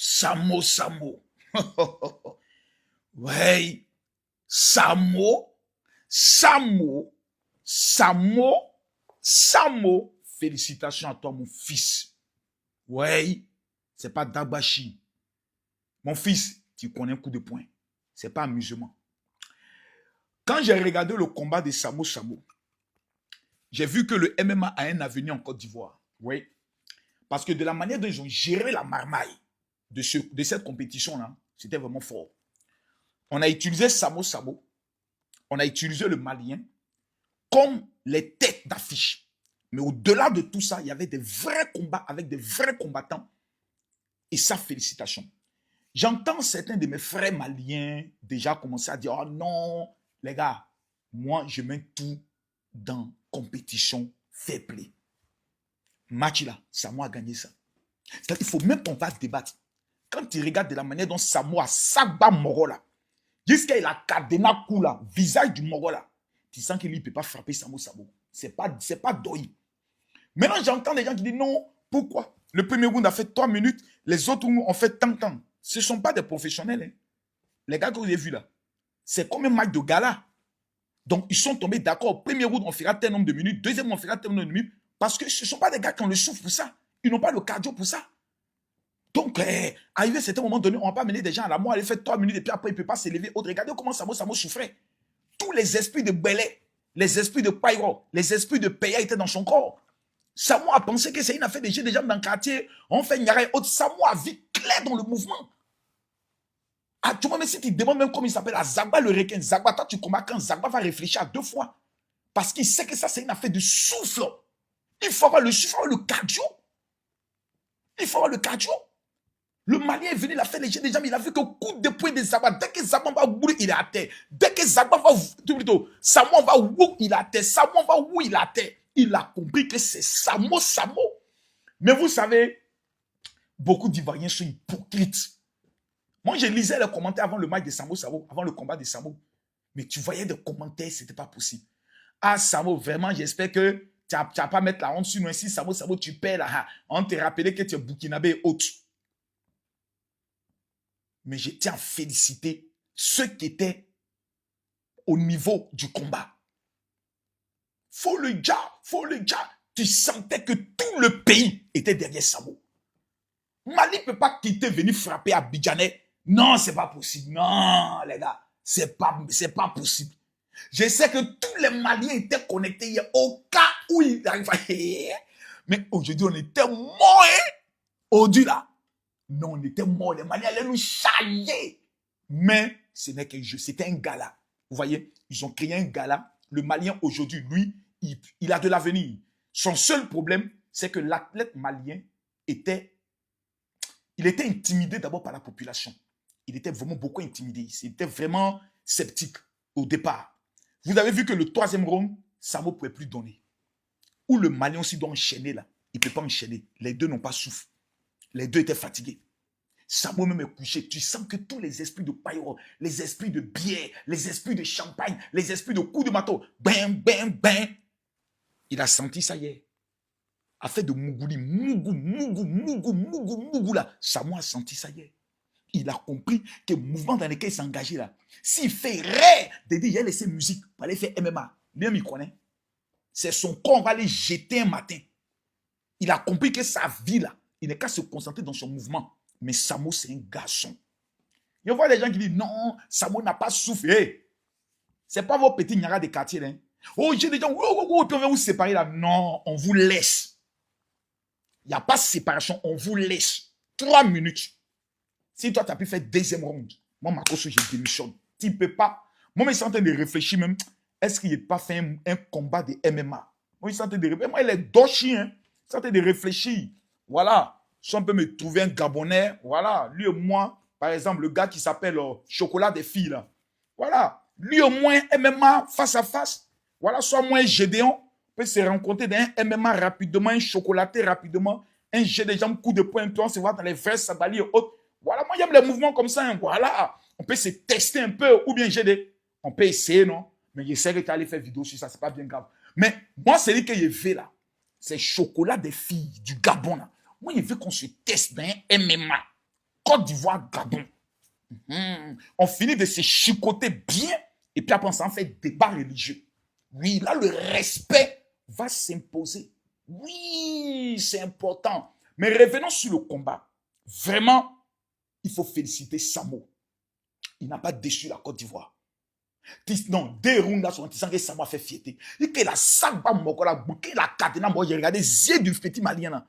Samo, Samo. Ouais, Samo, Samo, Samo, Samo. Félicitations à toi, mon fils. Ouais, c'est pas Dabashi. Mon fils, tu connais un coup de poing. C'est pas amusement. Quand j'ai regardé le combat de Samo Samo, j'ai vu que le MMA a un avenir en Côte d'Ivoire. Oui. Parce que de la manière dont ils ont géré la marmaille de cette compétition-là, c'était vraiment fort. On a utilisé Samo Samo, on a utilisé le Malien comme les têtes d'affiche. Mais au-delà de tout ça, il y avait des vrais combats avec des vrais combattants. Et ça, félicitations. J'entends certains de mes frères maliens déjà commencer à dire « Oh non, les gars, moi, je mets tout dans compétition fair play. » Match là, Samo a gagné ça. Il faut même qu'on va débattre. Quand tu regardes de la manière dont Samo a sabbat Moro là, jusqu'à il a cadena coup là, visage du Moro là, tu sens qu'il ne peut pas frapper Samo Samo. C'est pas Doi. Maintenant, j'entends des gens qui disent non, pourquoi? Le premier round a fait 3 minutes, les autres ont fait tant de temps. Ce ne sont pas des professionnels. Hein. Les gars que vous avez vus là, c'est comme un match de gala. Donc, ils sont tombés d'accord. Premier round, on fera tel nombre de minutes. Deuxième, on fera tel nombre de minutes. Parce que ce ne sont pas des gars qui ont le souffle pour ça. Ils n'ont pas le cardio pour ça. Donc, arrivé à un certain moment donné, on ne va pas mener des gens à la mort, aller faire 3 minutes et puis après, il ne peut pas s'élever. Regardez comment Samo souffrait. Tous les esprits de Belé, les esprits de Pairo, les esprits de Peya étaient dans son corps. Samo a pensé que c'est une affaire de jeux des gens dans le quartier. On fait Nyara et autres. Samo a vu clair dans le mouvement. Ah, tu vois, mais si tu demandes même comment il s'appelle, à Zagba le requin, Zagba, toi tu combats quand Zagba va réfléchir à 2 fois. Parce qu'il sait que ça, c'est une affaire de souffle. Il faut avoir le souffle, le cardio. Il faut avoir le cardio. Le Malien est venu, il a fait les jeux des jambes, il a vu que coup de poing de Zagba, dès que Zagba va bouler, il est à terre. Dès que Zagba va, plutôt, Samo va où il est à terre. Samo va où il est à terre. Il a compris que c'est Samo. Mais vous savez, beaucoup d'Ivoiriens sont hypocrites. Moi, je lisais les commentaires avant le match de Samo, avant le combat de Samo. Mais tu voyais des commentaires, ce n'était pas possible. Ah, Samo, vraiment, j'espère que tu ne vas pas mettre la honte sur nous. Si Samo, tu perds là, on te rappelait que tu es burkinabé et autres. Mais je tiens à féliciter ceux qui étaient au niveau du combat. Faut le dire. Tu sentais que tout le pays était derrière Samo. Mali ne peut pas quitter, venir frapper à Bidjanais. Non, c'est pas possible. Non, les gars, c'est pas possible. Je sais que tous les Maliens étaient connectés hier au cas où ils arrivaient. Mais aujourd'hui, on était morts. Aujourd'hui, là. Non, on était morts. Les Maliens allaient nous charger. Mais ce n'est qu'un jeu. C'était un gala. Vous voyez, ils ont créé un gala. Le Malien, aujourd'hui, lui, il a de l'avenir. Son seul problème, c'est que l'athlète malien était intimidé d'abord par la population. Il était vraiment beaucoup intimidé. Il était vraiment sceptique au départ. Vous avez vu que le 3e round, Samo ne pouvait plus donner. Ou le Malien aussi doit enchaîner là. Il ne peut pas enchaîner. Les deux n'ont pas souffle. Les deux étaient fatigués. Samo même est couché. Tu sens que tous les esprits de paillot, les esprits de bière, les esprits de champagne, les esprits de coups de marteau, ben. Il a senti ça hier. A fait de Mougouli, Mougou là. Samo a senti ça hier. Il a compris que le mouvement dans lequel il s'est engagé là, s'il fait rire de dire, il a laissé musique pour aller faire MMA, lui-même il connaît. C'est son corps, on va aller jeter un matin. Il a compris que sa vie là, il n'est qu'à se concentrer dans son mouvement. Mais Samo, c'est un garçon. Je vois des gens qui disent, non, Samo n'a pas soufflé. Ce n'est pas vos petits Nyara de quartier. Hein. Oh, j'ai des gens, puis on va vous séparer là. Non, on vous laisse. Il n'y a pas de séparation, on vous laisse. 3 minutes. Si toi, tu as pu faire 2e round, moi, Marcos, je démissionne. Tu ne peux pas. Moi, je suis en train de réfléchir même. Est-ce qu'il n'a pas fait un combat de MMA? Moi, je suis en train de réfléchir. Moi, il est dochi. Hein. Je suis en train de réfléchir. Voilà. Si on peut me trouver un Gabonais, voilà. Lui et moi, par exemple, le gars qui s'appelle Chocolat des filles, là. Voilà. Lui au moins, MMA face à face. Voilà. Soit moi, Gédéon peut se rencontrer dans un MMA rapidement, un chocolaté rapidement, un jet de jambes, coup de poing, puis on se voit dans les vrais sabali et autres. Voilà, moi j'aime les mouvements comme ça. Hein. Voilà, on peut se tester un peu ou bien on peut essayer, non? Mais j'essaie que tu allais faire vidéo sur ça, c'est pas bien grave. Mais moi, c'est lui que je veux là. C'est Chocolat des filles du Gabon là. Moi, je veux qu'on se teste dans un MMA. Côte d'Ivoire, Gabon. On finit de se chicoter bien et puis après on s'en fait débat religieux. Oui, là le respect va s'imposer. Oui, c'est important. Mais revenons sur le combat. Vraiment, il faut féliciter Samo. Il n'a pas déçu la Côte d'Ivoire. Non, des rounds là, sont que Samo a fait fierté. Il que la sagba mokola bouquet la katena, moi j'ai regardé les yeux du petit malien là.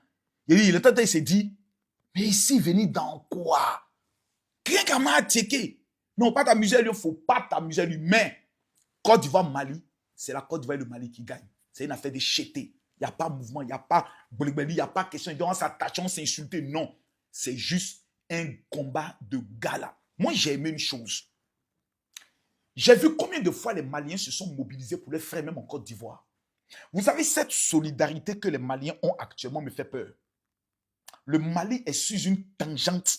Il s'est dit, mais ici venir dans quoi? Rien qu'à m'a attaqué. Non, pas t'amuser à lui, il ne faut pas t'amuser à lui. Mais Côte d'Ivoire, Mali, c'est la Côte d'Ivoire et le Mali qui gagnent. C'est une affaire de chété. Il n'y a pas mouvement, il n'y a pas il n'y a pas question. On s'attache, on s'insulte. Non. C'est juste un combat de gala. Moi, j'ai aimé une chose. J'ai vu combien de fois les Maliens se sont mobilisés pour les frères, même en Côte d'Ivoire. Vous savez, cette solidarité que les Maliens ont actuellement me fait peur. Le Mali est sur une tangente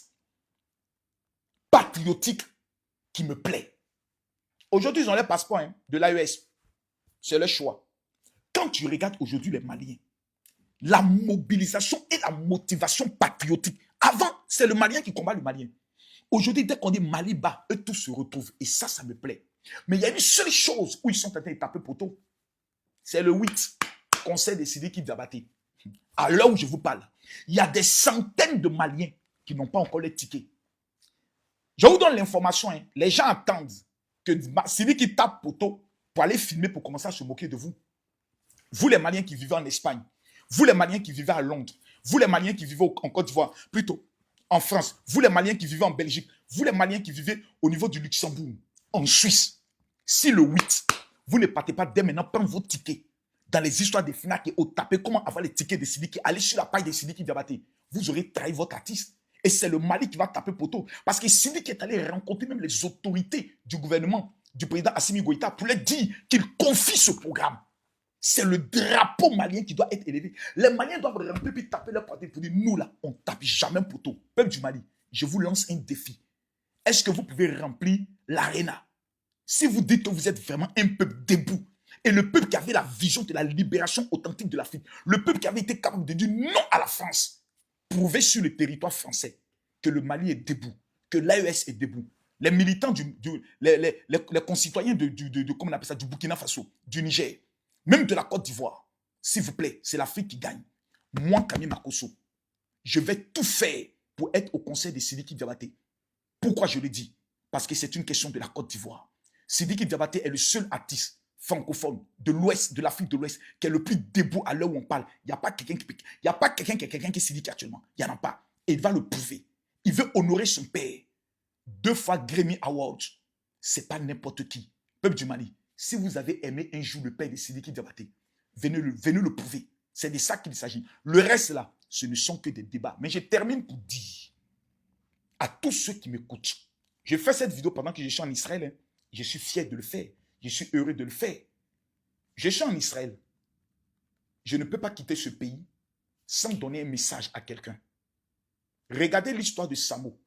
patriotique qui me plaît. Aujourd'hui, ils ont les passeports de l'AES. C'est leur choix. Quand tu regardes aujourd'hui les Maliens, la mobilisation et la motivation patriotique. Avant, c'est le Malien qui combat le Malien. Aujourd'hui, dès qu'on dit Mali bas, eux tous se retrouvent. Et ça me plaît. Mais il y a une seule chose où ils sont en train de taper poteau. C'est le 8, Conseil des Sidiki Diabaté. À l'heure où je vous parle, il y a des centaines de Maliens qui n'ont pas encore les tickets. Je vous donne l'information. Les gens attendent que Sidiki tape poteau pour aller filmer, pour commencer à se moquer de vous. Vous les Maliens qui vivez en Espagne, vous les Maliens qui vivez à Londres, vous les Maliens qui vivez en Côte d'Ivoire, plutôt en France, vous les Maliens qui vivez en Belgique, vous les Maliens qui vivez au niveau du Luxembourg, en Suisse, si le 8, vous ne partez pas dès maintenant prendre vos tickets dans les histoires des FNAC et au taper comment avoir les tickets des Sidiki, allez sur la page des Sidiki Diabaté, vous aurez trahi votre artiste. Et c'est le Mali qui va taper poteau. Parce que Sidiki est allé rencontrer même les autorités du gouvernement du président Assimi Goïta pour leur dire qu'il confie ce programme. C'est le drapeau malien qui doit être élevé. Les Maliens doivent remplir puis taper leur partie pour dire nous là, on ne tape jamais poteau. Peuple du Mali, je vous lance un défi. Est-ce que vous pouvez remplir l'aréna? Si vous dites que vous êtes vraiment un peuple debout, et le peuple qui avait la vision de la libération authentique de l'Afrique, le peuple qui avait été capable de dire non à la France, prouvez sur le territoire français que le Mali est debout, que l'AES est debout. Les militants, les concitoyens comment on appelle ça, du Burkina Faso, du Niger, même de la Côte d'Ivoire, s'il vous plaît, c'est l'Afrique qui gagne. Moi, Camille Makosso, je vais tout faire pour être au conseil de Sidiki Diabaté. Pourquoi je le dis? Parce que c'est une question de la Côte d'Ivoire. Sidiki Diabaté est le seul artiste francophone de l'Ouest, de l'Afrique de l'Ouest, qui est le plus debout à l'heure où on parle. Il n'y a pas quelqu'un qui est Sidiki actuellement. Il n'y en a pas. Et il va le prouver. Il veut honorer son père. 2 fois Grammy Awards. C'est pas n'importe qui. Peuple du Mali, si vous avez aimé un jour le père de Sidiki Diabaté, venez le prouver. C'est de ça qu'il s'agit. Le reste là, ce ne sont que des débats. Mais je termine pour dire à tous ceux qui m'écoutent, je fais cette vidéo pendant que je suis en Israël. Je suis fier de le faire. Je suis heureux de le faire. Je suis en Israël. Je ne peux pas quitter ce pays sans donner un message à quelqu'un. Regardez l'histoire de Samo.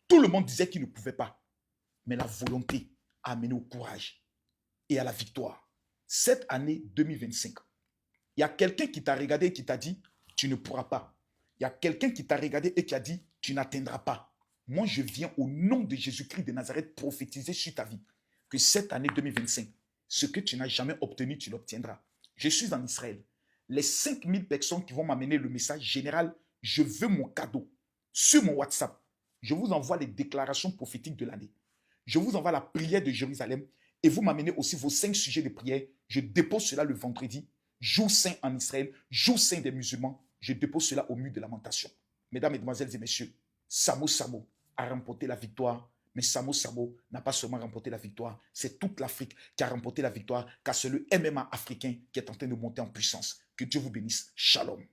Tout le monde disait qu'il ne pouvait pas. Mais la volonté a amené au courage et à la victoire. Cette année 2025, il y a quelqu'un qui t'a regardé et qui t'a dit, tu ne pourras pas. Il y a quelqu'un qui t'a regardé et qui a dit, tu n'atteindras pas. Moi, je viens au nom de Jésus-Christ de Nazareth prophétiser sur ta vie que cette année 2025, ce que tu n'as jamais obtenu, tu l'obtiendras. Je suis en Israël. Les 5000 personnes qui vont m'amener le message général, je veux mon cadeau. Sur mon WhatsApp, je vous envoie les déclarations prophétiques de l'année. Je vous envoie la prière de Jérusalem et vous m'amenez aussi vos 5 sujets de prière. Je dépose cela le vendredi, jour saint en Israël, jour saint des musulmans. Je dépose cela au mur de lamentation. Mesdames, Mesdemoiselles et Messieurs, Samo a remporté la victoire. Mais Samo n'a pas seulement remporté la victoire, c'est toute l'Afrique qui a remporté la victoire, car c'est le MMA africain qui est en train de monter en puissance. Que Dieu vous bénisse. Shalom.